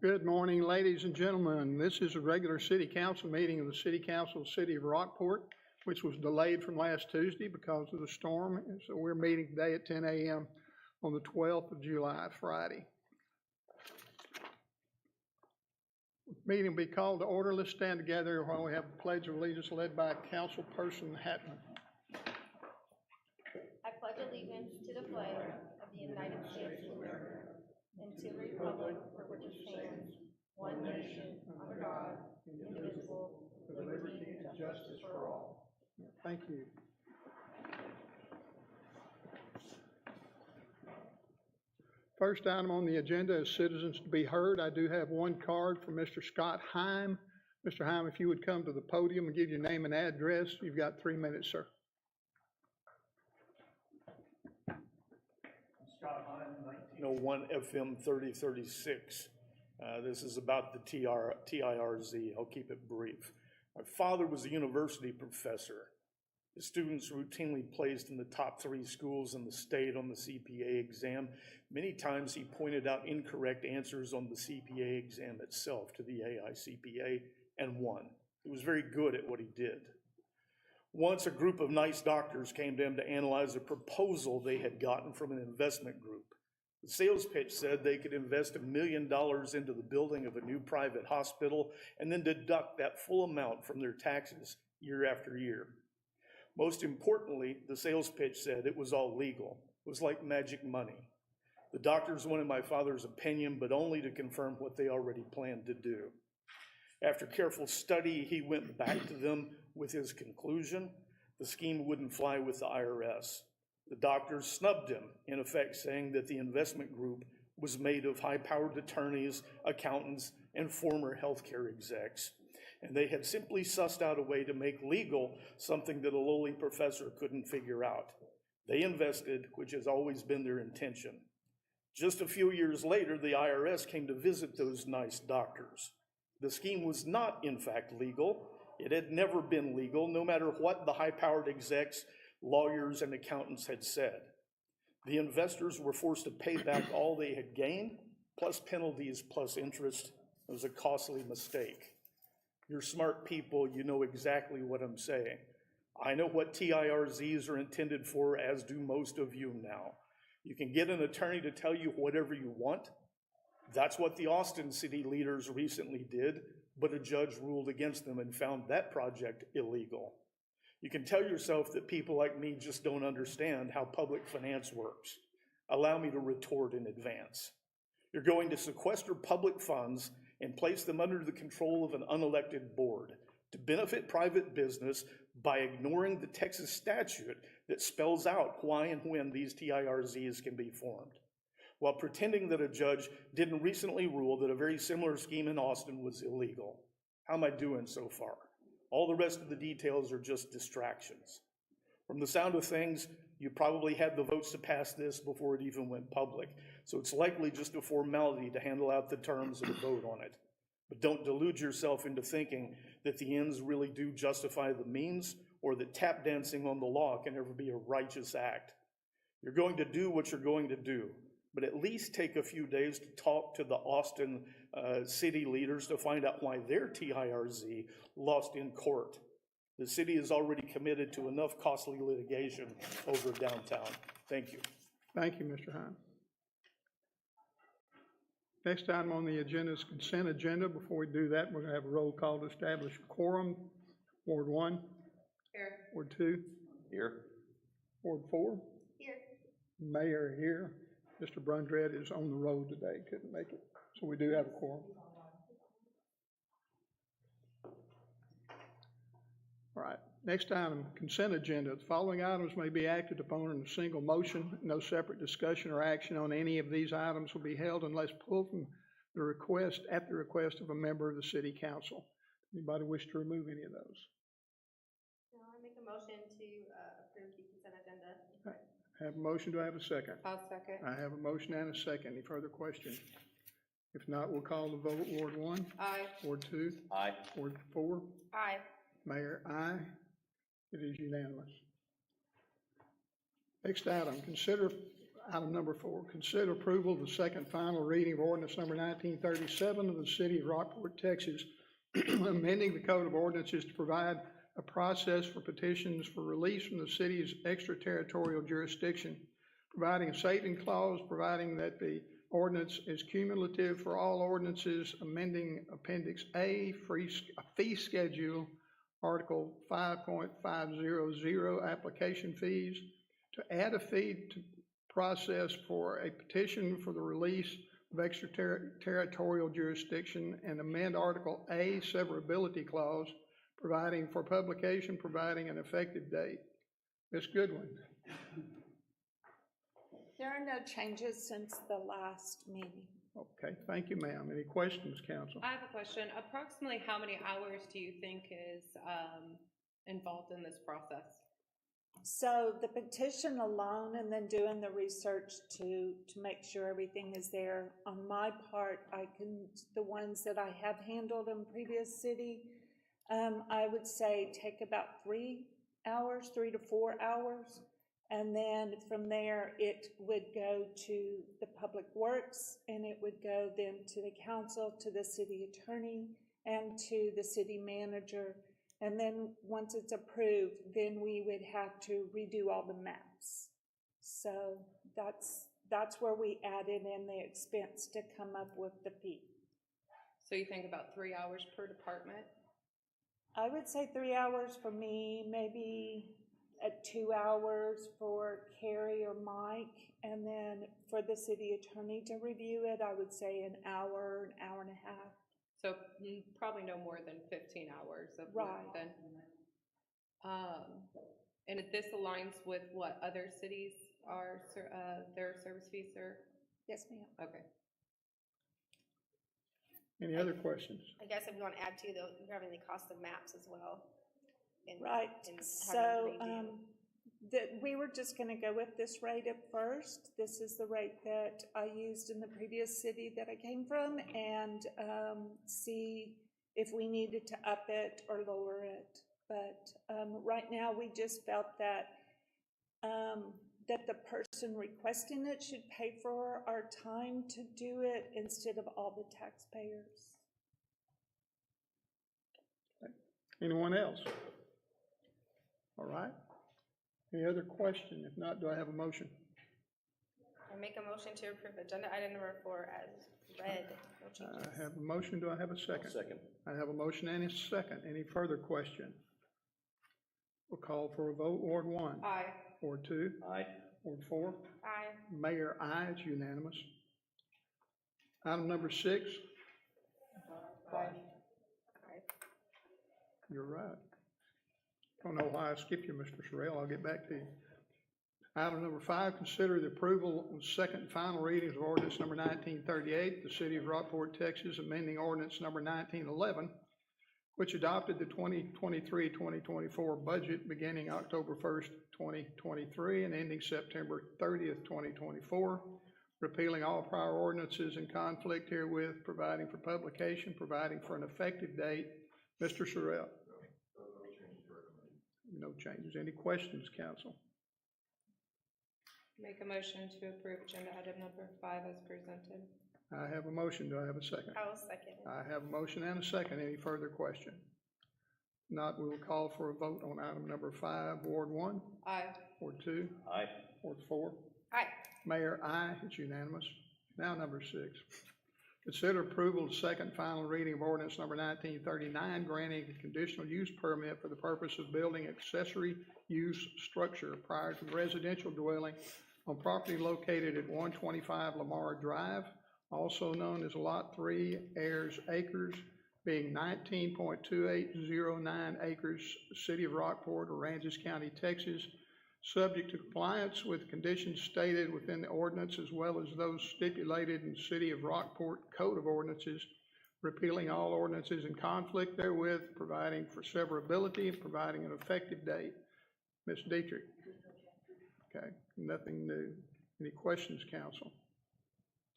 Good morning, ladies and gentlemen. This is a regular city council meeting of the City Council of the City of Rockport, which was delayed from last Tuesday because of the storm. And so we're meeting today at 10 a.m. on the 12th of July, Friday. Meeting will be called to order. Let's stand together while we have the Pledge of Allegiance led by Councilperson Hatton. I pledge allegiance to the flag of the United States of America and to the republic for which it stands, one nation, under God, indivisible, with liberty and justice for all. Thank you. First item on the agenda is citizens to be heard. I do have one card from Mr. Scott Heim. Mr. Heim, if you would come to the podium and give your name and address, you've got 3 minutes, sir. Scott Heim, 1901 FM 3036. This is about the TIRZ. I'll keep it brief. My father was a university professor. His students routinely placed in the top 3 schools in the state on the CPA exam. Many times he pointed out incorrect answers on the CPA exam itself to the AICPA and won. He was very good at what he did. Once a group of nice doctors came to him to analyze a proposal they had gotten from an investment group. The sales pitch said they could invest $1 million into the building of a new private hospital and then deduct that full amount from their taxes year after year. Most importantly, the sales pitch said it was all legal. It was like magic money. The doctors wanted my father's opinion, but only to confirm what they already planned to do. After careful study, he went back to them with his conclusion. The scheme wouldn't fly with the IRS. The doctors snubbed him, in effect saying that the investment group was made of high-powered attorneys, accountants, and former healthcare execs. And they had simply sussed out a way to make legal something that a lowly professor couldn't figure out. They invested, which has always been their intention. Just a few years later, the IRS came to visit those nice doctors. The scheme was not, in fact, legal. It had never been legal, no matter what the high-powered execs, lawyers, and accountants had said. The investors were forced to pay back all they had gained, plus penalties, plus interest. It was a costly mistake. You're smart people, you know exactly what I'm saying. I know what TIRZs are intended for, as do most of you now. You can get an attorney to tell you whatever you want. That's what the Austin city leaders recently did, but a judge ruled against them and found that project illegal. You can tell yourself that people like me just don't understand how public finance works. Allow me to retort in advance. You're going to sequester public funds and place them under the control of an unelected board to benefit private business by ignoring the Texas statute that spells out why and when these TIRZs can be formed, while pretending that a judge didn't recently rule that a very similar scheme in Austin was illegal. How am I doing so far? All the rest of the details are just distractions. From the sound of things, you probably had the votes to pass this before it even went public, so it's likely just a formality to handle out the terms of the vote on it. But don't delude yourself into thinking that the ends really do justify the means, or that tap dancing on the law can ever be a righteous act. You're going to do what you're going to do, but at least take a few days to talk to the Austin city leaders to find out why their TIRZ lost in court. The city is already committed to enough costly litigation over downtown. Thank you. Thank you, Mr. Heim. Next item on the agenda is consent agenda. Before we do that, we're going to have a roll call to establish quorum. Ward 1. Here. Ward 2. Here. Ward 4. Here. Mayor here. Mr. Brundred is on the road today, couldn't make it. So we do have a quorum. All right, next item, consent agenda. The following items may be acted upon in a single motion. No separate discussion or action on any of these items will be held unless pulled from the request at the request of a member of the city council. Anybody wish to remove any of those? No, I make a motion to approve the consent agenda. I have a motion. Do I have a second? I'll second. I have a motion and a second. Any further questions? If not, we'll call the vote. Ward 1. Aye. Ward 2. Aye. Ward 4. Aye. Mayor, aye. It is unanimous. Next item, consider Item number 4, consider approval of the second final reading of ordinance number 1937 of the city of Rockport, Texas, amending the code of ordinances to provide a process for petitions for release from the city's extraterritorial jurisdiction, providing a saving clause, providing that the ordinance is cumulative for all ordinances, amending Appendix A, fee schedule, Article 5.500, application fees, to add a fee to process for a petition for the release of extraterritorial jurisdiction, and amend Article A, severability clause, providing for publication, providing an effective date. Ms. Goodwin. There are no changes since the last meeting. Okay, thank you, ma'am. Any questions, council? I have a question. Approximately how many hours do you think is involved in this process? So the petition alone and then doing the research to make sure everything is there. On my part, the ones that I have handled in previous city, I would say take about 3 hours, 3 to 4 hours. And then from there, it would go to the Public Works, and it would go then to the council, to the city attorney, and to the city manager. And then once it's approved, then we would have to redo all the maps. So that's where we added in the expense to come up with the fee. So you think about 3 hours per department? I would say 3 hours for me, maybe at 2 hours for Carrie or Mike, and then for the city attorney to review it, I would say an hour and a half. So probably no more than 15 hours of work then. And if this aligns with what other cities are, their service fees are? Yes, ma'am. Okay. Any other questions? I guess if you want to add to, though, you're having the cost of maps as well. Right, so we were just going to go with this rate at first. This is the rate that I used in the previous city that I came from, and see if we needed to up it or lower it. But right now, we just felt that that the person requesting it should pay for our time to do it instead of all the taxpayers. Okay. Anyone else? All right. Any other question? If not, do I have a motion? I make a motion to approve agenda item number 4 as read. No changes. I have a motion. Do I have a second? Second. I have a motion and a second. Any further question? We'll call for a vote. Ward 1. Aye. Ward 2. Aye. Ward 4. Aye. Mayor, aye. It's unanimous. Item number 6. Aye. You're right. Don't know why I skipped you, Mr. Sorrell. I'll get back to you. Item number 5, consider the approval of second and final readings of ordinance number 1938, the city of Rockport, Texas, amending ordinance number 1911, which adopted the 2023-2024 budget beginning October 1st, 2023 and ending September 30th, 2024, repealing all prior ordinances in conflict herewith, providing for publication, providing for an effective date. Mr. Sorrell. No changes. Any questions, council? Make a motion to approve agenda item number 5 as presented. I have a motion. Do I have a second? I will second. I have a motion and a second. Any further question? Not, we will call for a vote on item number 5. Ward 1. Aye. Ward 2. Aye. Ward 4. Aye. Mayor, aye. It's unanimous. Now number 6. Consider approval of second final reading of ordinance number 1939, granting a conditional use permit for the purpose of building accessory use structure prior to residential dwelling on property located at 125 Lamar Drive, also known as Lot 3, Ayers Acres, being 19.2809 acres, City of Rockport, Aransas County, Texas, subject to compliance with conditions stated within the ordinance as well as those stipulated in the City of Rockport Code of Ordinances, repealing all ordinances in conflict therewith, providing for severability and providing an effective date. Ms. Dietrich. Okay, nothing new. Any questions, council?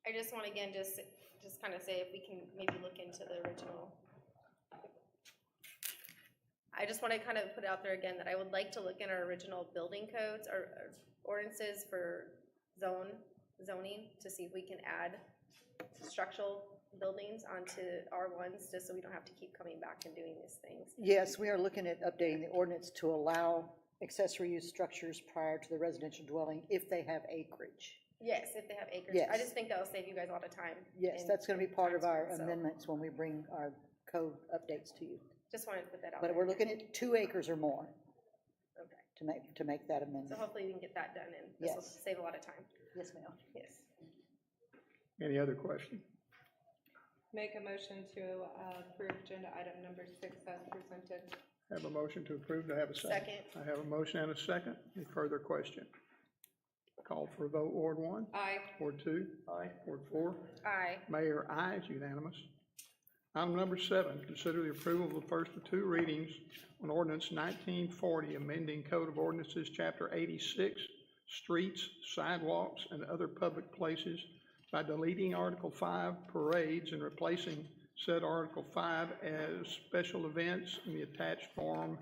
I just want to again just kind of say if we can maybe look into the original. I just want to kind of put out there again that I would like to look in our original building codes or ordinances for zoning to see if we can add structural buildings onto R1s, just so we don't have to keep coming back and doing these things. Yes, we are looking at updating the ordinance to allow accessory use structures prior to the residential dwelling if they have acreage. Yes, if they have acreage. Yes. I just think that'll save you guys a lot of time. Yes, and- that's gonna be part of our so amendments when we bring our code updates to you. Just wanted to put that out But there. we're looking at 2 acres or more Okay, to make that so amendment. hopefully we can get that done, and this will Yes. save a lot of time. Yes, ma'am. Yes. Any other question? Make a motion to approve agenda item number 6 as presented. Have a motion to approve, to have a second? Second. I have a motion and a second. Any further question? Call for a vote, Ward 1, Aye. Ward 2. Aye. Ward 4. Aye. Mayor, aye, it's unanimous. Item number 7, consider the approval of the first of 2 readings on ordinance 1940, amending Code of Ordinances, Chapter 86, Streets, Sidewalks, and Other Public Places by deleting Article 5, Parades, and replacing said Article 5 as special events in the attached form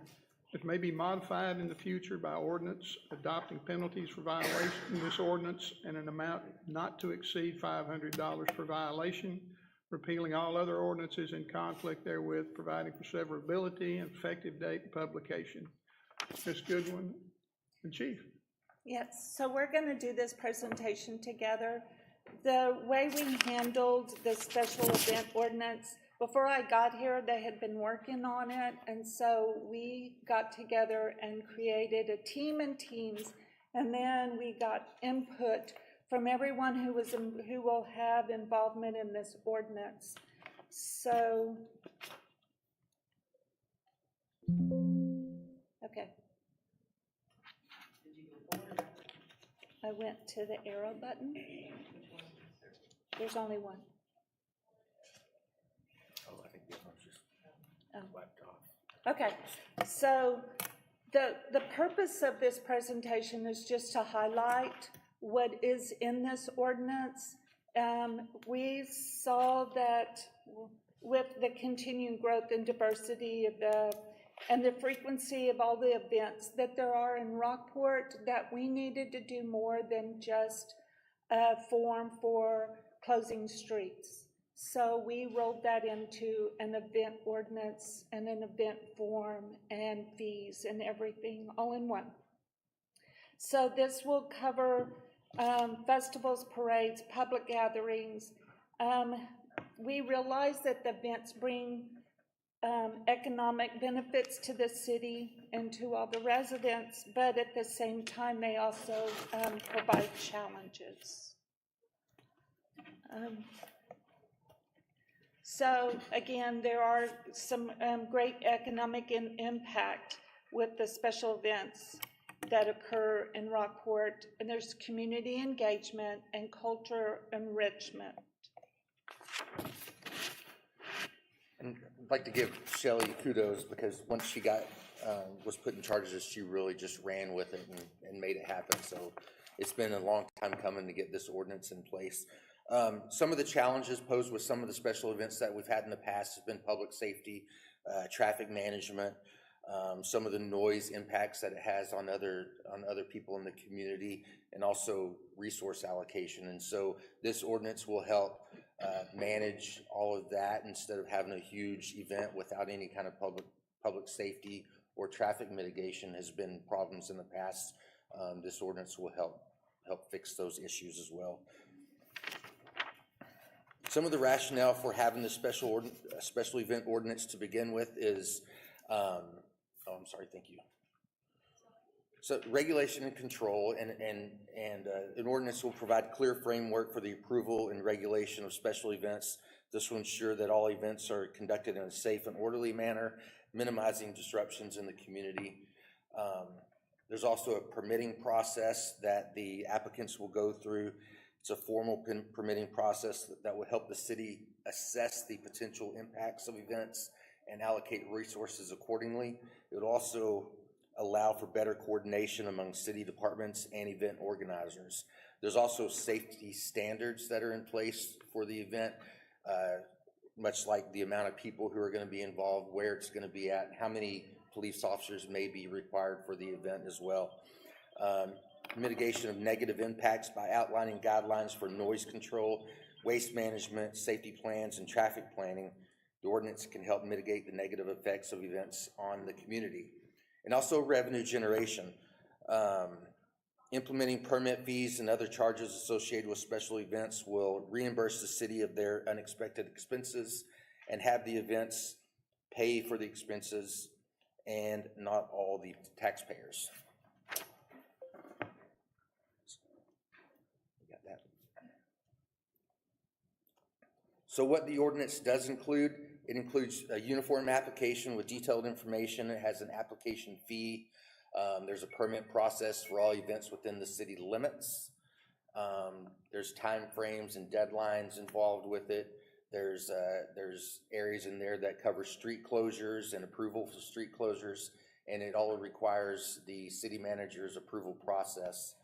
that may be modified in the future by ordinance, adopting penalties for violation of this ordinance and an amount not to exceed $500 per violation, repealing all other ordinances in conflict therewith, providing for severability and effective date and publication. Ms. Goodwin and Chief. Yes, so we're going to do this presentation together. The way we handled the special event ordinance, before I got here, they had been working on it, and so we got together and created a team and teams, and then we got input from everyone who will have involvement in this ordinance. So, okay. I went to the arrow button. There's only one. Oh, I think the other one's just wiped off. Okay, so the purpose of this presentation is just to highlight what is in this ordinance. We saw that with the continuing growth and diversity of and the frequency of all the events that there are in Rockport, that we needed to do more than just a form for closing streets. So we rolled that into an event ordinance and an event form and fees and everything all in one. So this will cover festivals, parades, public gatherings. We realize that the events bring economic benefits to the city and to all the residents, but at the same time, they also provide challenges. So again, there are some great economic impact with the special events that occur in Rockport, and there's community engagement and culture enrichment. And I'd like to give Shelley kudos, because once she was put in charge of this, she really just ran with it and made it happen. So it's been a long time coming to get this ordinance in place. Some of the challenges posed with some of the special events that we've had in the past has been public safety, traffic management, some of the noise impacts that it has on other people in the community, and also resource allocation. And so this ordinance will help manage all of that instead of having a huge event without any kind of public safety or traffic mitigation has been problems in the past. This ordinance will help fix those issues as well. Some of the rationale for having the special event ordinance to begin with is, I'm sorry, thank you. So regulation and control, and an ordinance will provide clear framework for the approval and regulation of special events. This will ensure that all events are conducted in a safe and orderly manner, minimizing disruptions in the community. There's also a permitting process that the applicants will go through. It's a formal permitting process that will help the city assess the potential impacts of events and allocate resources accordingly. It would also allow for better coordination among city departments and event organizers. There's also safety standards that are in place for the event, much like the amount of people who are going to be involved, where it's going to be at, how many police officers may be required for the event as well. mitigation of negative impacts by outlining guidelines for noise control, waste management, safety plans, and traffic planning. The ordinance can help mitigate the negative effects of events on the community. And also revenue generation. Implementing permit fees and other charges associated with special events will reimburse the city of their unexpected expenses and have the events pay for the expenses and not all the taxpayers. Got that. So what the ordinance does include, it includes a uniform application with detailed information. It has an application fee. There's a permit process for all events within the city limits. There's time frames and deadlines involved with it. There's areas in there that cover street closures and approval for street closures, and it all requires the city manager's approval process.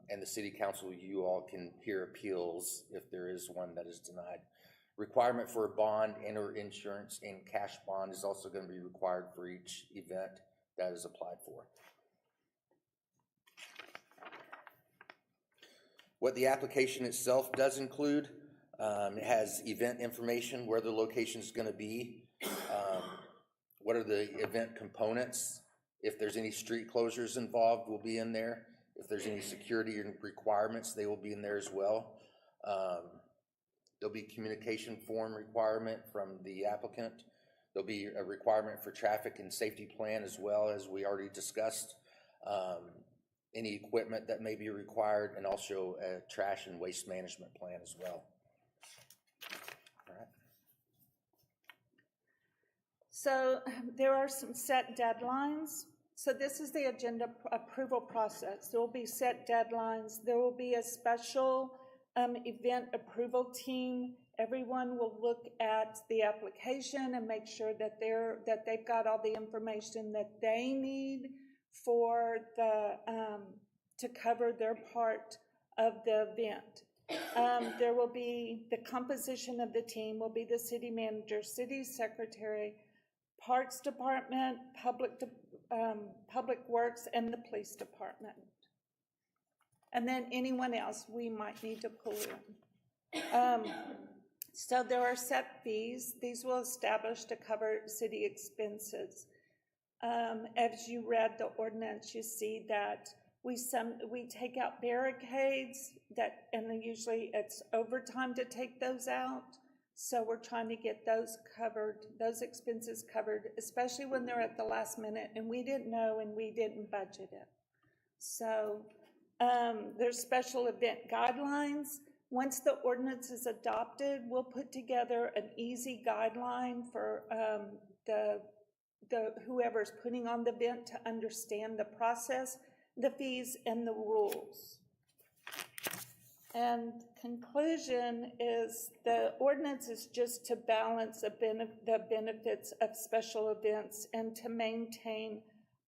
And the city council, you all can hear appeals if there is one that is denied. Requirement for a bond and/or insurance and cash bond is also going to be required for each event that is applied for. What the application itself does include, it has event information, where the location is going to be, what are the event components, if there's any street closures involved will be in there, if there's any security requirements they will be in there as well. There'll be communication form requirement from the applicant. There'll be a requirement for traffic and safety plan as well, as we already discussed. Any equipment that may be required, and also a trash and waste management plan as well. All right. So there are some set deadlines. So this is the agenda approval process. There will be set deadlines. There will be a special event approval team. Everyone will look at the application and make sure that they've got all the information that they need for the to cover their part of the event. There will be the composition of the team will be the city manager, city secretary, parks department, public works, and the police department. And then anyone else we might need to pull in. So there are set fees. These will establish to cover city expenses. As you read the ordinance, you see that we take out barricades and then usually it's overtime to take those out. So we're trying to get those covered, those expenses covered, especially when they're at the last minute and we didn't know and we didn't budget it. So there's special event guidelines. Once the ordinance is adopted, we'll put together an easy guideline for whoever's putting on the event to understand the process, the fees, and the rules. And conclusion is the ordinance is just to balance the benefits of special events and to maintain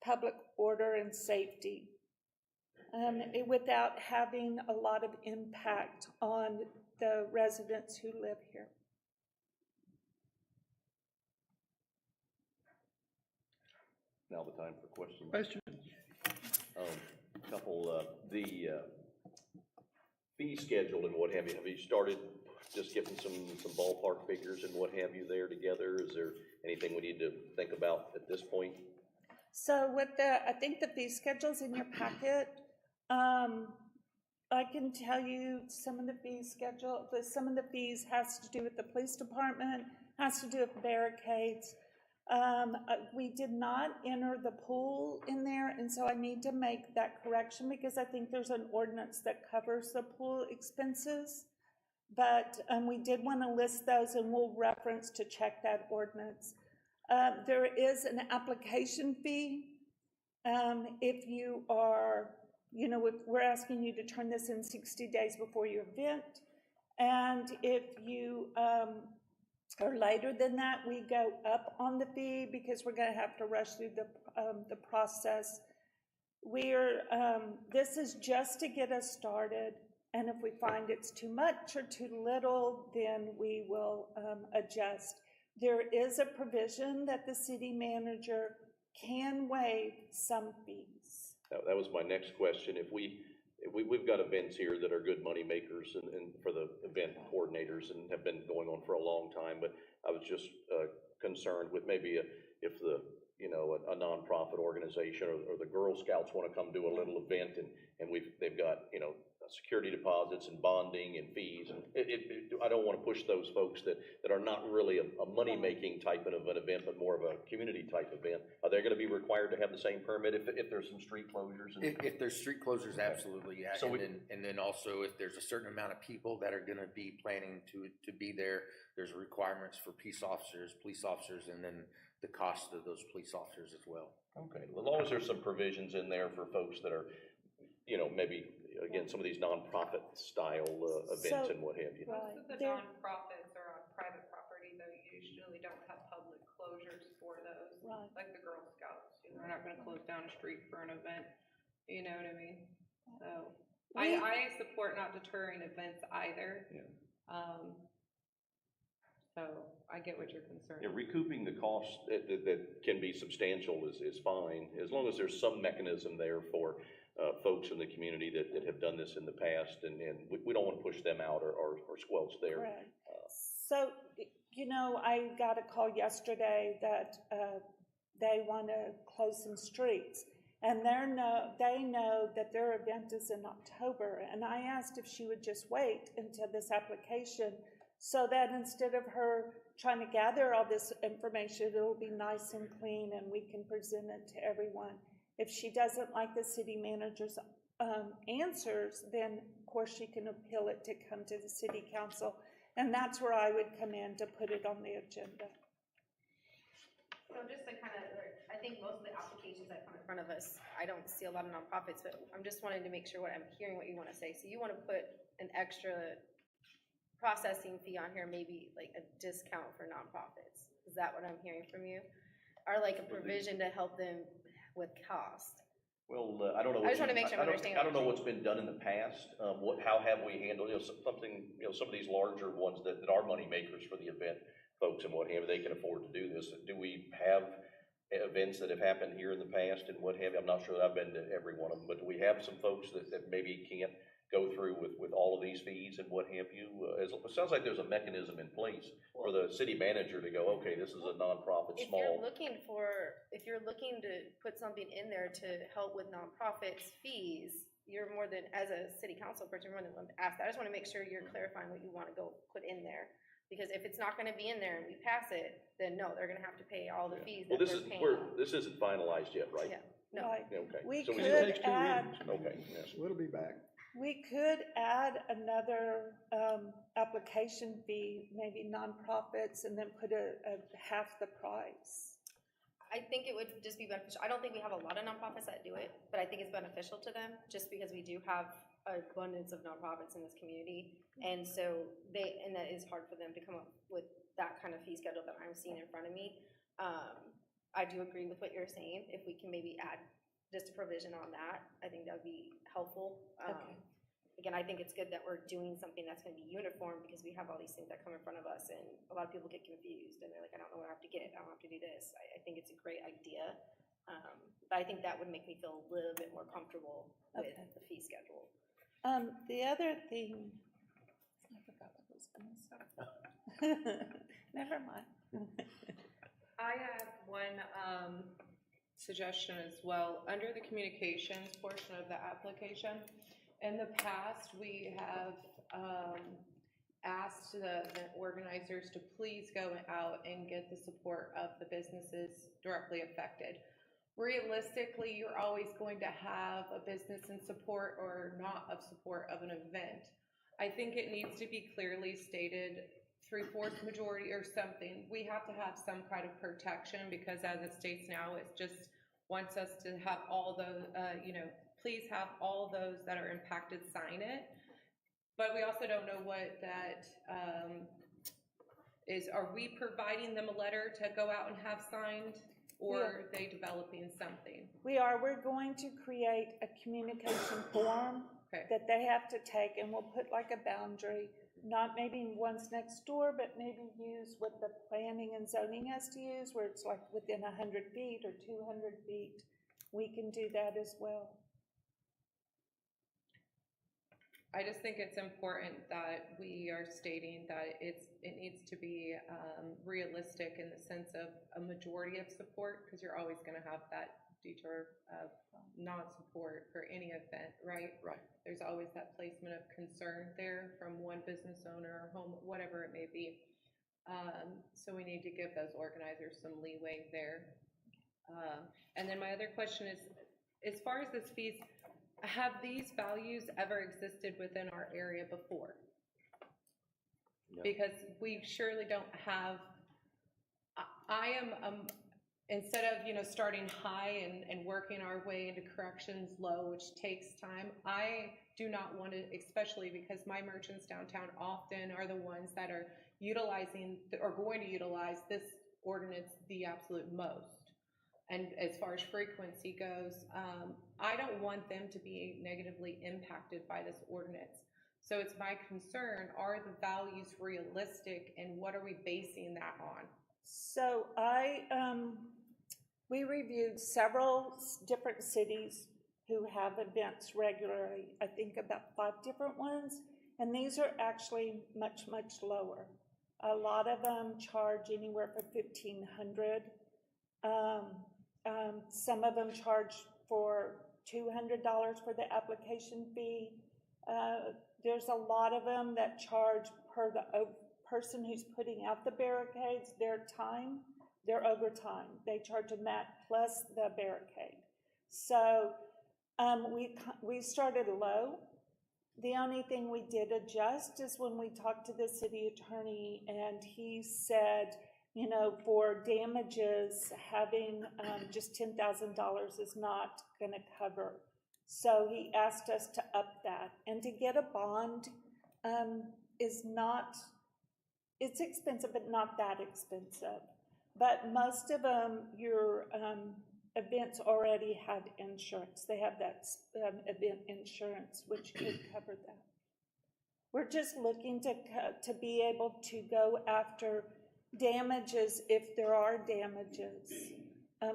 public order and safety without having a lot of impact on the residents who live here. Now the time for questions. Questions? The fee schedule and what have you started just getting some ballpark figures and what have you there together? Is there anything we need to think about at this point? So I think the fee schedule's in your packet. I can tell you some of the fee schedule, but some of the fees has to do with the police department, has to do with barricades. We did not enter the pool in there, and so I need to make that correction because I think there's an ordinance that covers the pool expenses. But we did want to list those, and we'll reference to check that ordinance. There is an application fee. If you are, if we're asking you to turn this in 60 days before your event, and if you or later than that, we go up on the fee because we're going to have to rush through the process. This is just to get us started, and if we find it's too much or too little, then we will adjust. There is a provision that the city manager can waive some fees. That was my next question. If we've got events here that are good money makers and for the event coordinators and have been going on for a long time, but I was just concerned with maybe if the, you know, a nonprofit organization or the Girl Scouts want to come do a little event and they've got, you know, security deposits and bonding and fees, and I don't want to push those folks that are not really a money-making type of an event, but more of a community type event. Are they going to be required to have the same permit if there's some street closures? If there's street closures, absolutely, yeah. So And then also if there's a certain amount of people that are gonna be planning to be there, there's requirements for police officers, and then the cost of those police officers as well. Okay, as long as there's some provisions in there for folks that are, you know, maybe, again, some of these nonprofit style events and what have you. Most of the There- nonprofits are on private property, though, you usually don't have public closures for those. Right. Like the Girl Scouts, you know, they're not gonna close down a street for an event, you know what I mean? So, I support not deterring events either. Yeah. So, I get what you're concerned. Yeah, recouping the cost that can be substantial is fine, as long as there's some mechanism there for folks in the community that have done this in the past, and we don't want to push them out or squelch their. Correct. So, you know, I got a call yesterday that they want to close some streets, and they know that their event is in October, and I asked if she would just wait until this application, so that instead of her trying to gather all this information, it'll be nice and clean and we can present it to everyone. If she doesn't like the city manager's answers, then of course she can appeal it to come to the city council. And that's where I would come in to put it on the agenda. So just to kind of, I think most of the applications that come in front of us, I don't see a lot of nonprofits, but I'm just wanting to make sure I'm hearing what you want to say. So you want to put an extra processing fee on here, maybe like a discount for nonprofits. Is that what I'm hearing from you? Or like a provision to help them with cost? Well, I don't know. I just want to make sure I'm understanding. I don't know what's been done in the past. How have we handled, you know, something, you know, some of these larger ones that are money makers for the event folks and what have you, they can afford to do this. Do we have events that have happened here in the past and what have you? I'm not sure that I've been to every one of them, but do we have some folks that maybe can't go through with all of these fees and what have you? It sounds like there's a mechanism in place for the city manager to go, okay, this is a nonprofit, If small. if you're looking to put something in there to help with nonprofits fees, you're more than, as a city council person, you're more than willing to ask that. I just want to make sure you're clarifying what you want to go put in there. Because if it's not going to be in there and we pass it, then no, they're going to have to pay all the fees that they're paying. This isn't finalized yet, right? Yeah, no. Right. Yeah, okay. We So could Takes 2 add, readings. Okay, yes. So it'll be back. we could add another application fee, maybe nonprofits, and then put a half the price. I think it would just be beneficial. I don't think we have a lot of nonprofits that do it, but I think it's beneficial to them just because we do have an abundance of nonprofits in this community. And so that is hard for them to come up with that kind of fee schedule that I'm seeing in front of me. I do agree with what you're saying. If we can maybe add just a provision on that, I think that would be helpful. Okay. Again, I think it's good that we're doing something that's going to be uniform because we have all these things that come in front of us, and a lot of people get confused and they're like, I don't know what I have to get. I don't have to do this. I think it's a great idea. But I think that would make me feel a little bit more comfortable with the fee schedule. The other thing, I forgot what I was going to say. Never mind. I have one suggestion as well. Under the communications portion of the application, in the past, we have asked the organizers to please go out and get the support of the businesses directly affected. Realistically, you're always going to have a business in support or not of support of an event. I think it needs to be clearly stated, 3/4 majority or something. We have to have some kind of protection because as it states now, it just wants us to have all those, please have all those that are impacted sign it. But we also don't know what that is. Are we providing them a letter to go out and have signed? Or are they developing something? We're going to create a communication form that they have to take, and we'll put like a boundary, not maybe ones next door, but maybe use what the planning and zoning has to use, where it's like within 100 feet or 200 feet. We can do that as well. I just think it's important that we are stating that it needs to be realistic in the sense of a majority of support, because you're always going to have that detour of non-support for any event, right? Right. There's always that placement of concern there from one business owner, home, whatever it may be. So we need to give those organizers some leeway there. And then my other question is, as far as this fees, have these values ever existed within our area before? No. Because we surely don't have, I am, instead of, starting high and working our way into corrections low, which takes time, I do not want to, especially because my merchants downtown often are the ones that are utilizing, or going to utilize this ordinance the absolute most. And as far as frequency goes, I don't want them to be negatively impacted by this ordinance. So it's my concern, are the values realistic, and what are we basing that on? So we reviewed several different cities who have events regularly, I think about 5 different ones, and these are actually much, much lower. A lot of them charge anywhere from $1,500. Some of them charge for $200 for the application fee. There's a lot of them that charge per the person who's putting out the barricades, their time, their overtime. They charge them that plus the barricade. So we started low. The only thing we did adjust is when we talked to the city attorney, and he said, for damages, having just $10,000 is not going to cover. So he asked us to up that. And to get a bond is not, it's expensive, but not that expensive. But most of them, your events already have insurance. They have that event insurance, which could cover that. We're just looking to be able to go after damages if there are damages,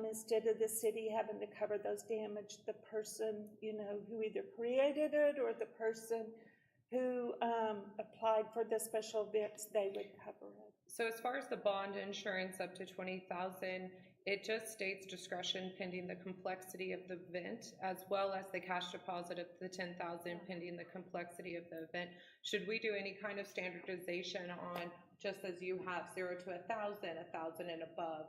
instead of the city having to cover those damage, the person, who either created it or the person who applied for the special events, they would cover it. So as far as the bond insurance up to $20,000, it just states discretion pending the complexity of the event, as well as the cash deposit of the $10,000 pending the complexity of the event. Should we do any kind of standardization on, just as you have 0 to 1,000, 1,000 and above,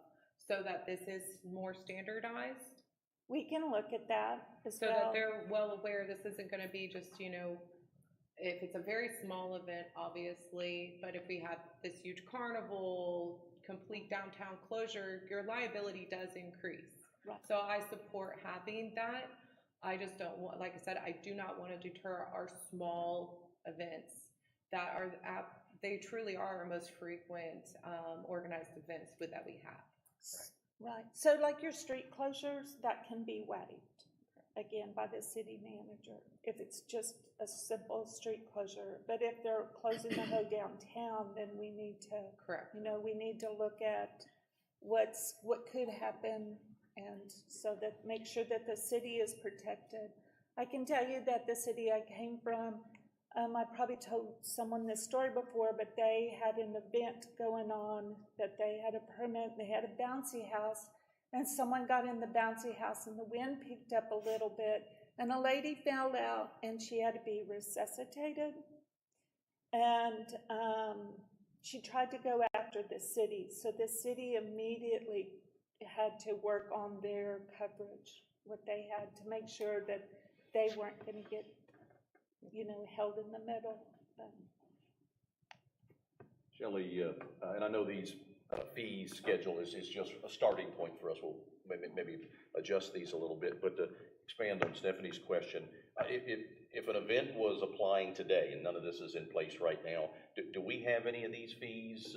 so that this is more standardized? We can look at that as well. So that they're well aware this isn't going to be just, if it's a very small event, obviously, but if we have this huge carnival, complete downtown closure, your liability does increase. Right. So I support having that. I just don't want, like I said, I do not want to deter our small events that are, they truly are our most frequent organized events that we have. Right. So like your street closures, that can be waived, again, by the city manager, if it's just a simple street closure. But if they're closing the whole downtown, then we need to, correct. We need to look at what could happen, and so that make sure that the city is protected. I can tell you that the city I came from, I probably told someone this story before, but they had an event going on that they had a permit, they had a bouncy house, and someone got in the bouncy house and the wind picked up a little bit, and a lady fell out and she had to be resuscitated. And she tried to go after the city, so the city immediately had to work on their coverage, what they had, to make sure that they weren't going to get held in the middle. Shelley, and I know these fees schedule is just a starting point for us. We'll maybe adjust these a little bit, but to expand on Stephanie's question, if an event was applying today, and none of this is in place right now, do we have any of these fees?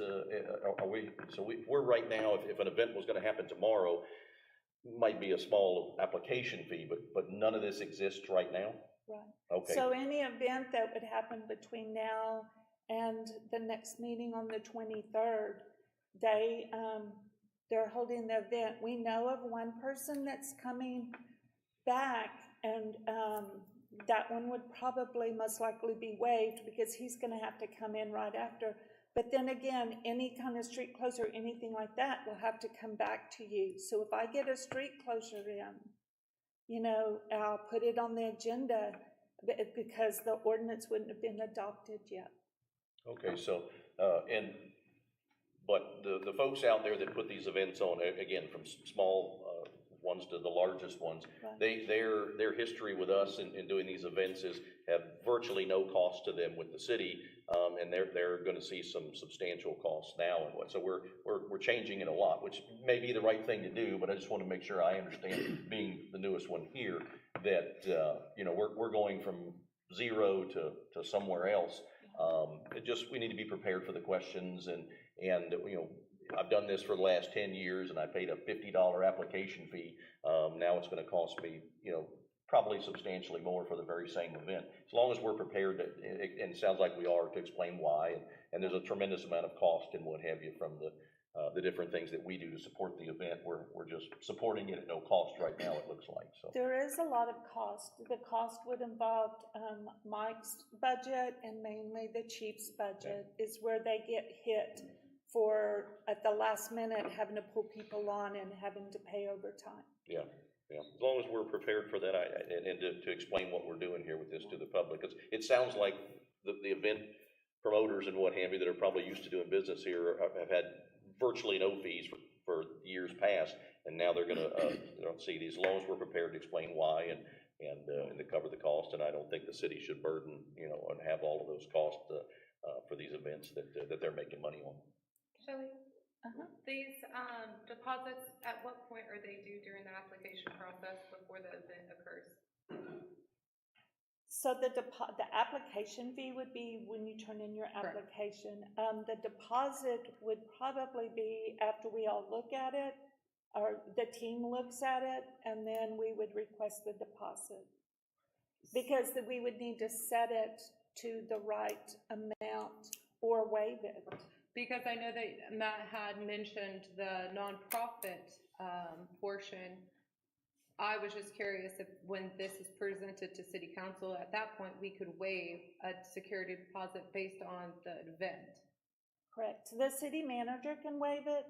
We're right now, if an event was going to happen tomorrow, might be a small application fee, but none of this exists right now? Right. Okay. So any event that would happen between now and the next meeting on the 23rd, they're holding the event. We know of one person that's coming back, and that one would probably most likely be waived because he's gonna have to come in right after. But then again, any kind of street closure, anything like that will have to come back to you. So if I get a street closure in, you know, I'll put it on the agenda because the ordinance wouldn't have been adopted yet. Okay, so, but the folks out there that put these events on, again, from small ones to the largest ones, Right. their history with us in doing these events is have virtually no cost to them with the city, and they're gonna see some substantial costs now and what, so we're changing it a lot, which may be the right thing to do, but I just wanna make sure I understand, being the newest one here, that, you know, we're going from zero to somewhere else. We need to be prepared for the questions and, you know, I've done this for the last 10 years and I paid a $50 application fee. Now it's gonna cost me, you know, probably substantially more for the very same event. As long as we're prepared, and it sounds like we are, to explain why, and there's a tremendous amount of cost and what have you from the different things that we do to support the event. We're just supporting it at no cost right now, it looks like, so. There is a lot of cost. The cost would involve Mike's budget and mainly the chief's budget is where they get hit for, at the last minute, having to pull people on and having to pay overtime. Yeah. As long as we're prepared for that, and to explain what we're doing here with this to the public, because it sounds like the event promoters and what have you that are probably used to doing business here have had virtually no fees for years past, and now they're gonna see these. As long as we're prepared to explain why and to cover the cost, and I don't think the city should burden, you know, and have all of those costs for these events that they're making money on. Shelley, these deposits, at what point are they due during the application process before the event occurs? So the application fee would be when you turn in your application. The deposit would probably be after we all look at it, or the team looks at it, and then we would request the deposit. Because we would need to set it to the right amount or waive it. Because I know that Matt had mentioned the nonprofit portion. I was just curious if when this is presented to city council, at that point, we could waive a security deposit based on the event. Correct. The city manager can waive it,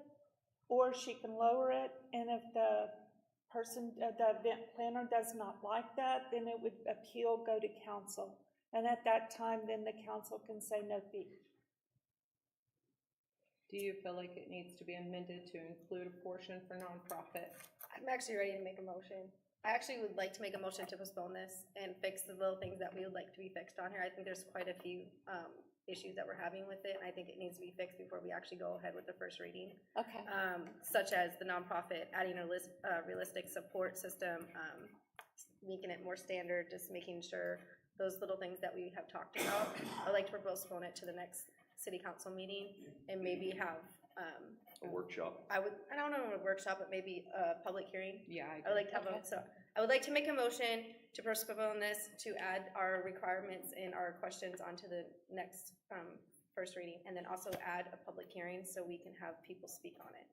or she can lower it, and if the person, the event planner does not like that, then it would go to council. And at that time, then the council can say no fee. Do you feel like it needs to be amended to include a portion for nonprofit? I'm actually ready to make a motion. I actually would like to make a motion to postpone this and fix the little things that we would like to be fixed on here. I think there's quite a few issues that we're having with it, and I think it needs to be fixed before we actually go ahead with the first reading. Okay. Such as the nonprofit, adding a realistic support system, making it more standard, just making sure those little things that we have talked about. I'd like to postpone it to the next city council meeting and maybe have A workshop. I don't know, a workshop, but maybe a public hearing. Yeah, I would like to have I would like to make a motion to postpone this, to add our requirements and our questions onto the next first reading, and then also add a public hearing so we can have people speak on it.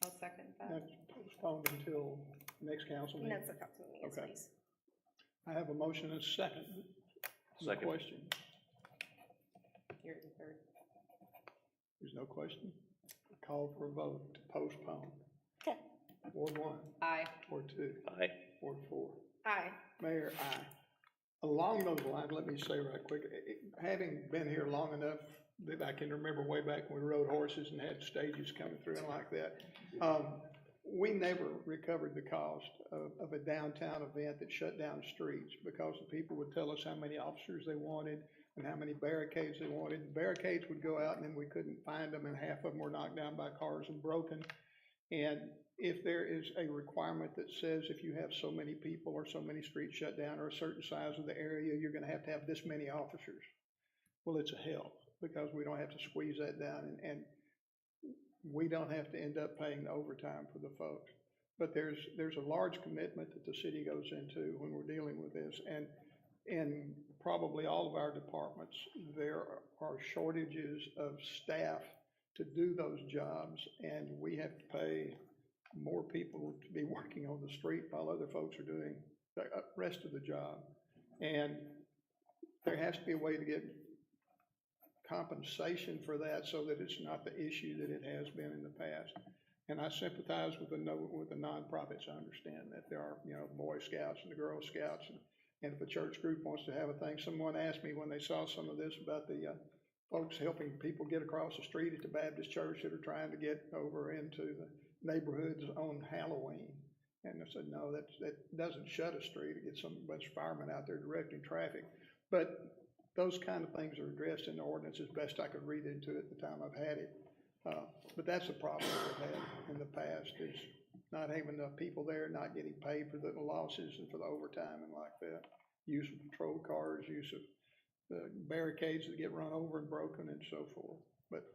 I'll second that. That's postponed until next council meeting. Next council meeting, yes, Okay. please. I have a motion and a second. Second. Question. You're the third. There's no question. Call for a vote to postpone. Okay. Ward 1, Aye. Ward 2, Aye. Ward 4. Aye. Mayor, aye. Along those lines, let me say right quick, having been here long enough that I can remember way back when we rode horses and had stages coming through and like that, we never recovered the cost of a downtown event that shut down streets because the people would tell us how many officers they wanted and how many barricades they wanted. The barricades would go out and then we couldn't find them, and half of them were knocked down by cars and broken. And if there is a requirement that says if you have so many people or so many streets shut down or a certain size of the area, you're gonna have this many officers. Well, it's a help because we don't have to squeeze that down, and we don't have to end up paying the overtime for the folks. But there's a large commitment that the city goes into when we're dealing with this, and in probably all of our departments, there are shortages of staff to do those jobs, and we have to pay more people to be working on the street while other folks are doing the rest of the job. And there has to be a way to get compensation for that so that it's not the issue that it has been in the past. And I sympathize with the nonprofits. I understand that there are, you know, the Boy Scouts and the Girl Scouts, and if a church group wants to have a thing. Someone asked me when they saw some of this about the folks helping people get across the street at the Baptist church that are trying to get over into the neighborhoods on Halloween. And I said, no, that doesn't shut a street. It gets some bunch of firemen out there directing traffic. But those kind of things are addressed in the ordinance as best I could read into it at the time I've had it. But that's a problem we've had in the past, is not having enough people there, not getting paid for the losses and for the overtime and like that. Use of patrol cars, use of the barricades that get run over and broken and so forth. But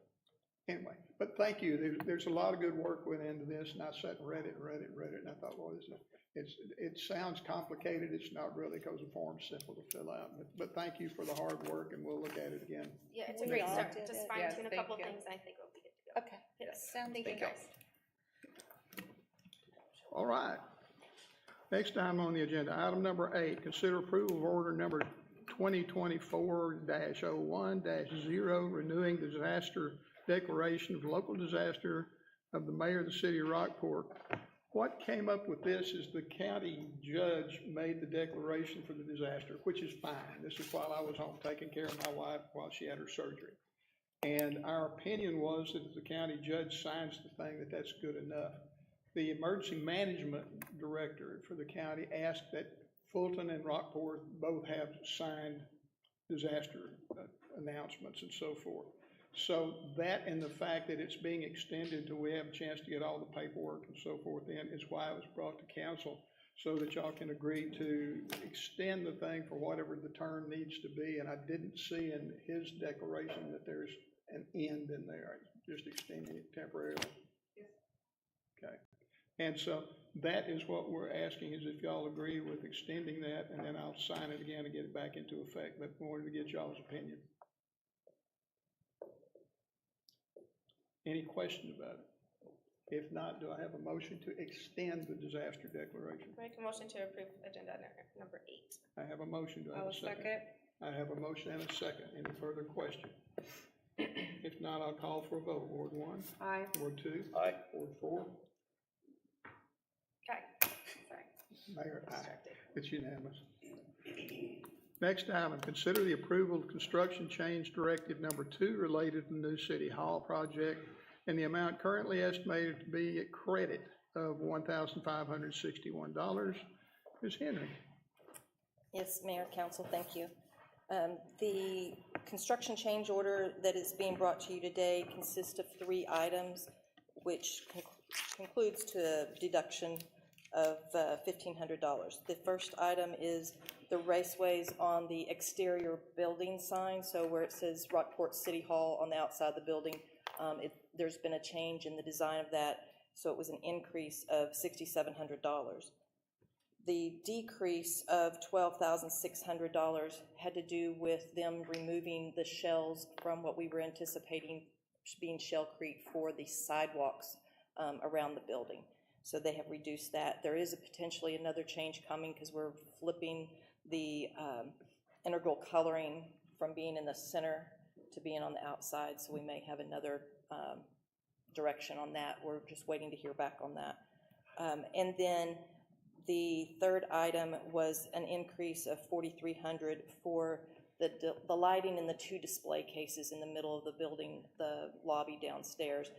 anyway, but thank you. There's a lot of good work went into this, and I sat and read it, and I thought, well, it sounds complicated. It's not really, because the form's simple to fill out. But thank you for the hard work, and we'll look at it again. Yeah, it's a We great all start. did Just it. fine Yes, tune a thank couple you. things, and I think we'll be good to go. Okay, Yes. sounds Thank you, good. guys. All right. Next item on the agenda, item number 8, consider approval of order number 2024-01-0, renewing the disaster declaration of local disaster of the mayor of the city of Rockport. What came up with this is the county judge made the declaration for the disaster, which is fine. This is while I was home taking care of my wife while she had her surgery. And our opinion was that if the county judge signs the thing, that that's good enough. The emergency management director for the county asked that Fulton and Rockport both have signed disaster announcements and so forth. So that, and the fact that it's being extended till we have a chance to get all the paperwork and so forth in, is why it was brought to council, so that y'all can agree to extend the thing for whatever the term needs to be. And I didn't see in his declaration that there's an end in there, just extending it temporarily. Okay. And so that is what we're asking, is if y'all agree with extending that, and then I'll sign it again and get it back into effect. But we wanted to get y'all's opinion. Any question about it? If not, do I have a motion to extend the disaster declaration? Make a motion to approve agenda number 8. I have a motion. Do I I have will a second? second. I have a motion and a second. Any further question? If not, I'll call for a vote. Ward 1? Aye. Ward 2? Aye. Ward 4? Okay, sorry. Mayor, aye. Distracted. It's unanimous. Next item, consider the approval of construction change directive number 2 related to the new city hall project, and the amount currently estimated to be a credit of $1,561. Ms. Henry? Yes, Mayor, Council, thank you. The construction change order that is being brought to you today consists of 3 items, which concludes to a deduction of $1,500. The first item is the raceways on the exterior building sign, so where it says Rockport City Hall on the outside of the building, there's been a change in the design of that, so it was an increase of $6,700. The decrease of $12,600 had to do with them removing the shells from what we were anticipating being shellcrete for the sidewalks around the building. So they have reduced that. There is potentially another change coming because we're flipping the integral coloring from being in the center to being on the outside, so we may have another direction on that. We're just waiting to hear back on that. And then the third item was an increase of $4,300 for the lighting in the 2 display cases in the middle of the building, the lobby downstairs.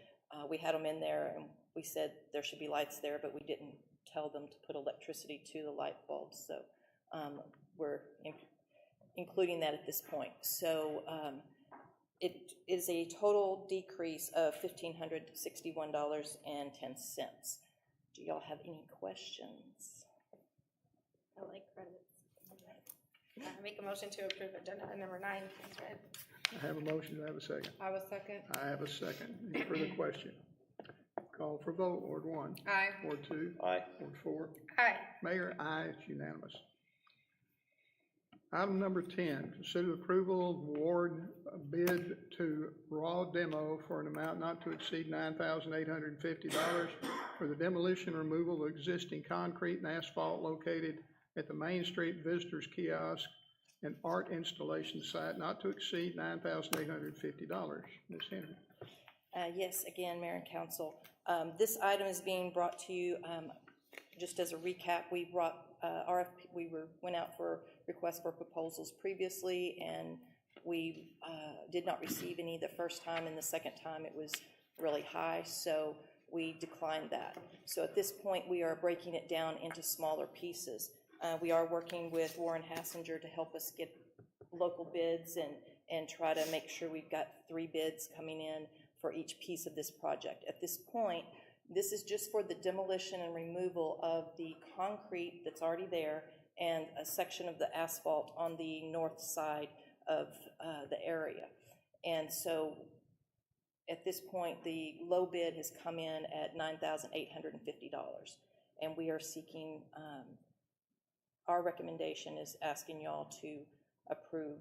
We had them in there, and we said there should be lights there, but we didn't tell them to put electricity to the light bulbs, so we're including that at this point. So it is a total decrease of $1,561.10. Do y'all have any questions? I like credits. I make a motion to approve agenda number 9 is read. I have a motion. Do I have a second? I will second. I have a second. Any further question? Call for vote. Ward 1? Aye. Ward 2? Aye. Ward 4? Aye. Mayor, aye. It's unanimous. Item number 10, consider approval of award a bid to Raw Demo for an amount not to exceed $9,850 for the demolition and removal of existing concrete and asphalt located at the Main Street Visitors Kiosk and Art Installation Site not to exceed $9,850. Ms. Henry. Yes, again, Mayor and Council. This item is being brought to you, just as a recap, we brought went out for requests for proposals previously, and we did not receive any the first time, and the second time it was really high, so we declined that. So at this point, we are breaking it down into smaller pieces. We are working with Warren Hassinger to help us get local bids and try to make sure we've got 3 bids coming in for each piece of this project. At this point, this is just for the demolition and removal of the concrete that's already there and a section of the asphalt on the north side of the area. And so at this point, the low bid has come in at $9,850. And we are seeking, our recommendation is asking y'all to approve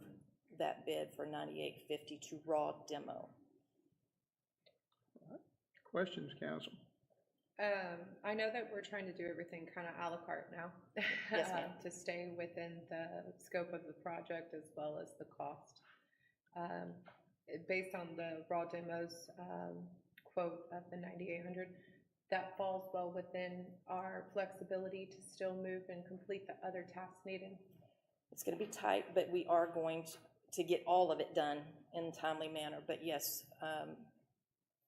that bid for $9,850 to raw demo. Questions, council? I know that we're trying to do everything kind of a la carte now. Yes, ma'am. To stay within the scope of the project as well as the cost. Based on the raw demos quote of the 9,800, that falls well within our flexibility to still move and complete the other tasks needed. It's going to be tight, but we are going to get all of it done in a timely manner. But yes,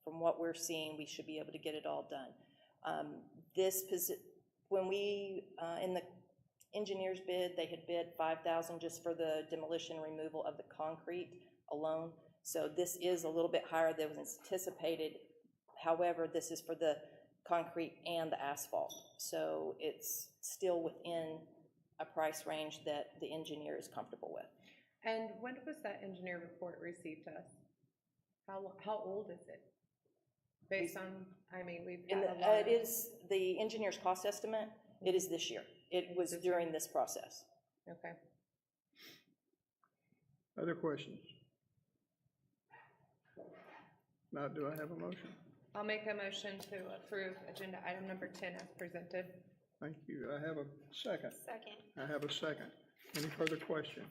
from what we're seeing, we should be able to get it all done. When we, in the engineer's bid, they had bid $5,000 just for the demolition and removal of the concrete alone. So this is a little bit higher than was anticipated. However, this is for the concrete and the asphalt. So it's still within a price range that the engineer is comfortable with. And when was that engineer report received to us? How old is it? Based on, I mean, we've got a lot. It is the engineer's cost estimate. It is this year. It was during this process. Okay. Other questions? Now, do I have a motion? I'll make a motion to approve agenda item number 10 as presented. Thank you. I have a second. Second. I have a second. Any further questions?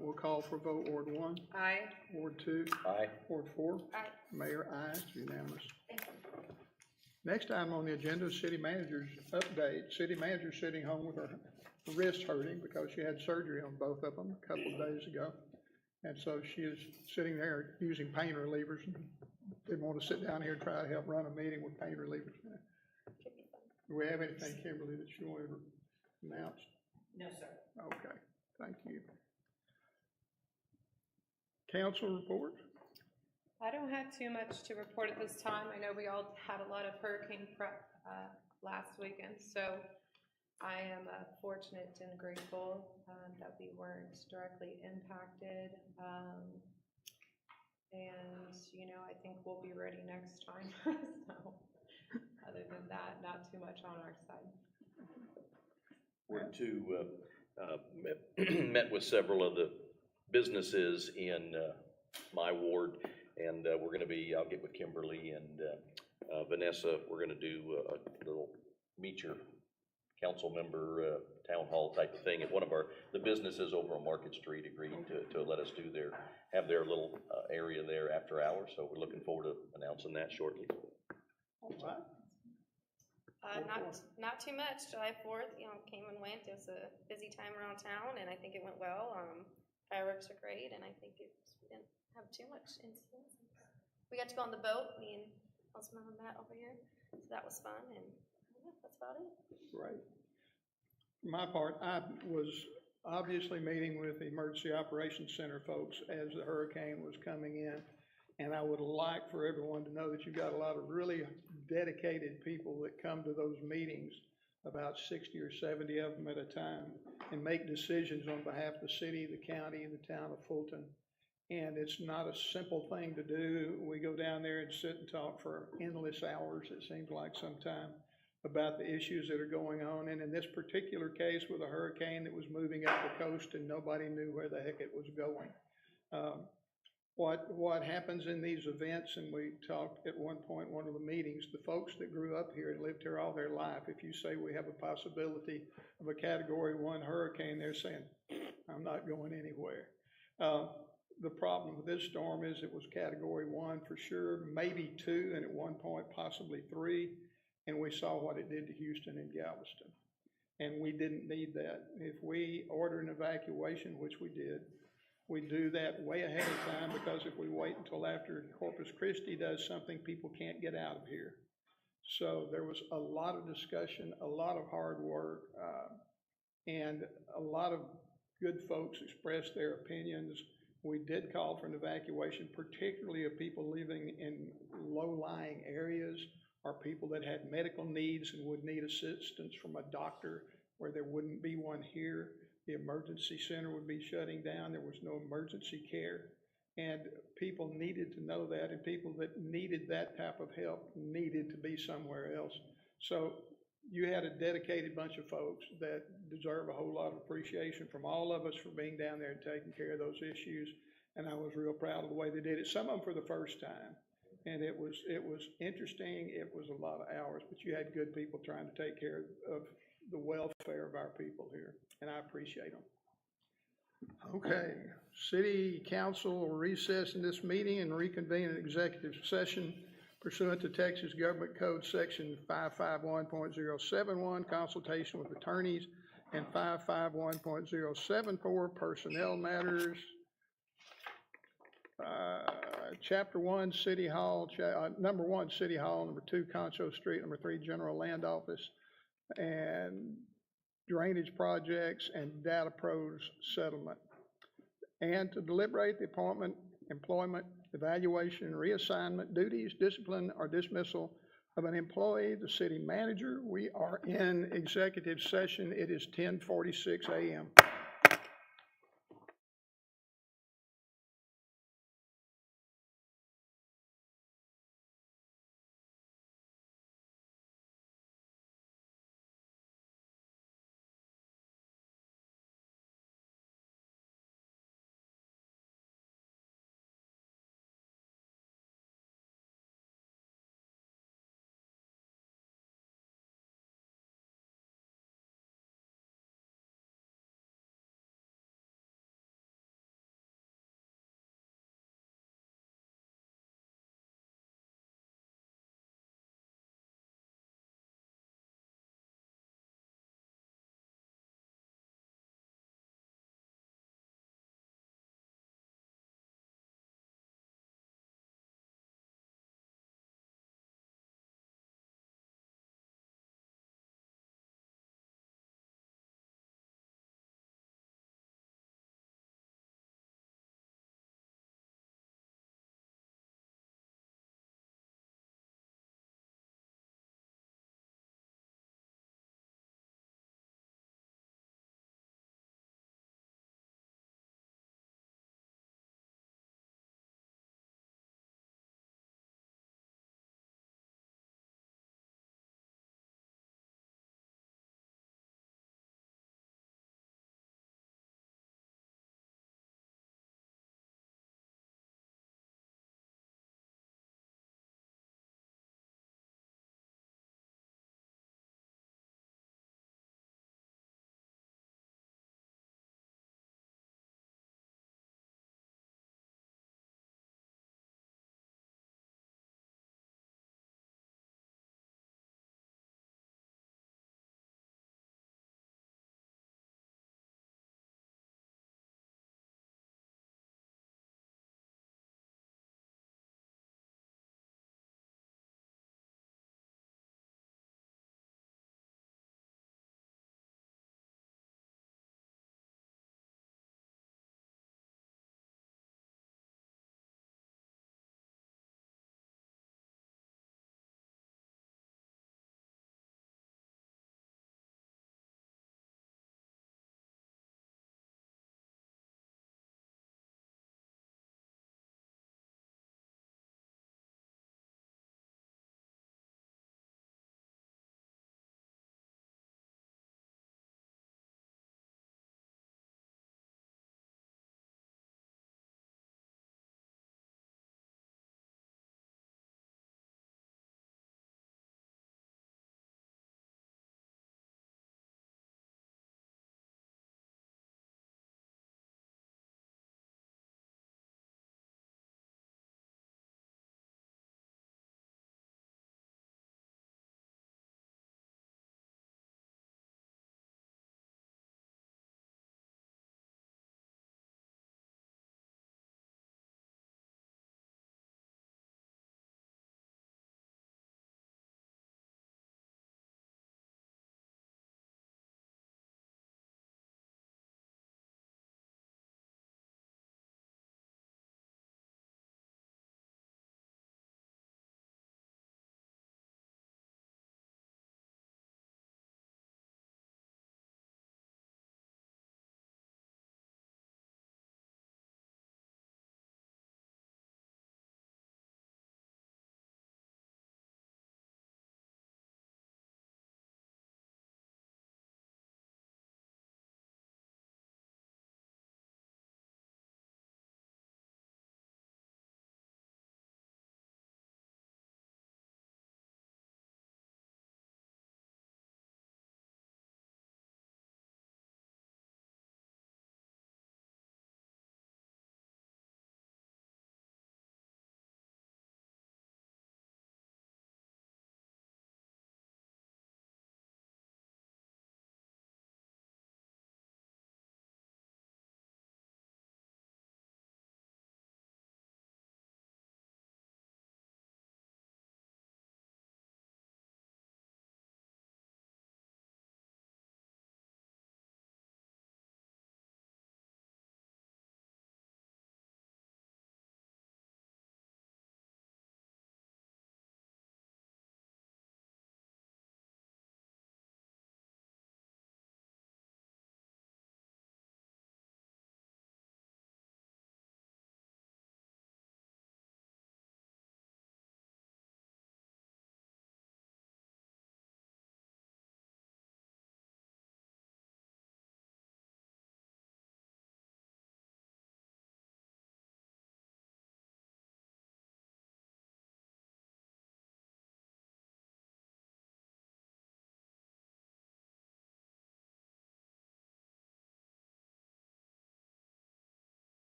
We'll call for vote. Ward 1, Aye. Ward 2, Aye. Ward 4. Aye. Mayor, aye. It's unanimous. Next item on the agenda is city manager's update. City manager sitting home with her wrist hurting because she had surgery on both of them a couple of days ago. And so she is sitting there using pain relievers and didn't want to sit down here and try to help run a meeting with pain relievers. Do we have anything, Kimberly, that you wanted to announce? No, sir. Okay, thank you. Council report? I don't have too much to report at this time. I know we all had a lot of hurricane prep last weekend, so I am fortunate and grateful that we weren't directly impacted. And, you know, I think we'll be ready next time. So, other than that, not too much on our side. Ward 2 met with several of the businesses in my ward, and we're going to be, I'll get with Kimberly and Vanessa, we're going to do a little meet your council member town hall type of thing at one of the businesses over on Market Street agreed to let us have their little area there after hours, so we're looking forward to announcing that shortly. All right. Not too much. July 4th, you know, came and went. It was a busy time around town, and I think it went well. Fireworks are great, and I think we didn't have too much incidents. We got to go on the boat, me and Councilmember Matt over here, so that was fun, and yeah, that's about it. Right. For my part, I was obviously meeting with the Emergency Operations Center folks as the hurricane was coming in, and I would like for everyone to know that you've got a lot of really dedicated people that come to those meetings, about 60 or 70 of them at a time, and make decisions on behalf of the city, the county, and the town of Fulton. And it's not a simple thing to do. We go down there and sit and talk for endless hours, it seems like sometimes, about the issues that are going on. And in this particular case with a hurricane that was moving up the coast and nobody knew where the heck it was going, what happens in these events, and we talked at one point, one of the meetings, the folks that grew up here and lived here all their life, if you say we have a possibility of a Category 1 hurricane, they're saying, I'm not going anywhere. The problem with this storm is it was Category 1 for sure, maybe 2, and at one point possibly 3, and we saw what it did to Houston and Galveston. And we didn't need that. If we order an evacuation, which we did, we do that way ahead of time, because if we wait until after Corpus Christi does something, people can't get out of here. So there was a lot of discussion, a lot of hard work, and a lot of good folks expressed their opinions. We did call for an evacuation, particularly of people living in low-lying areas, or people that had medical needs and would need assistance from a doctor where there wouldn't be one here. The emergency center would be shutting down. There was no emergency care. And people needed to know that, and people that needed that type of help needed to be somewhere else. So you had a dedicated bunch of folks that deserve a whole lot of appreciation from all of us for being down there and taking care of those issues. And I was real proud of the way they did it, some of them for the first time. And it was interesting. It was a lot of hours, but you had good people trying to take care of the welfare of our people here, and I appreciate them. Okay, City Council will recess in this meeting and reconvene in executive session pursuant to Texas Government Code Section 551.071, consultation with attorneys, and 551.074, personnel matters. Chapter 1, City Hall, number 1, City Hall, number 2, Concho Street, number 3, General Land Office, and drainage projects and data pros settlement. And to deliberate the appointment, employment, evaluation, reassignment, duties, discipline, or dismissal of an employee, the city manager. We are in executive session. It is 10:46 a.m.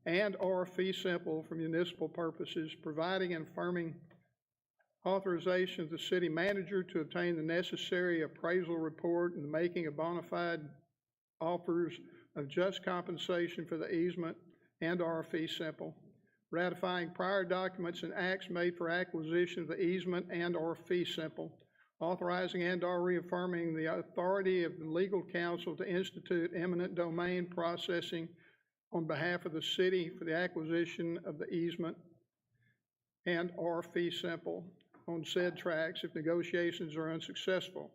and/or fee simple for municipal purposes, providing and affirming authorization of the city manager to obtain the necessary appraisal report and the making of bona fide offers of just compensation for the easement and/or fee simple, ratifying prior documents and acts made for acquisition of the easement and/or fee simple, authorizing and/or reaffirming the authority of the legal counsel to institute eminent domain processing on behalf of the city for the acquisition of the easement and/or fee simple on said tracts if negotiations are unsuccessful,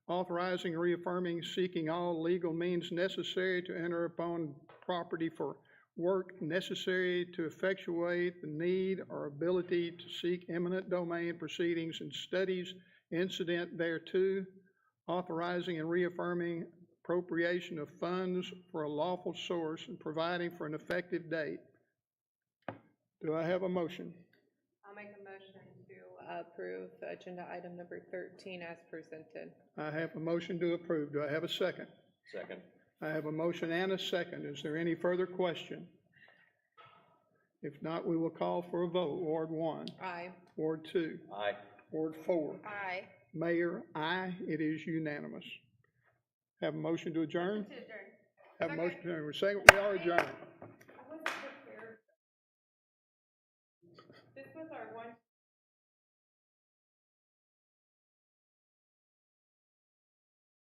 authorizing and reaffirming seeking all legal means necessary to enter upon property for work necessary to effectuate the need or ability to seek eminent domain proceedings and studies incident thereto, authorizing and reaffirming appropriation of funds for a lawful source and providing for an effective date. Do I have a motion? I'll make a motion to approve agenda item number 13 as presented. I have a motion to approve. Do I have a second? Second. I have a motion and a second. Is there any further question? If not, we will call for a vote. Ward 1. Aye. Ward 2. Aye. Ward 4. Aye. Mayor, aye. It is unanimous. Have a motion to adjourn? To adjourn. Have a motion to adjourn. Second, we are adjourned. I wasn't prepared. This was our one.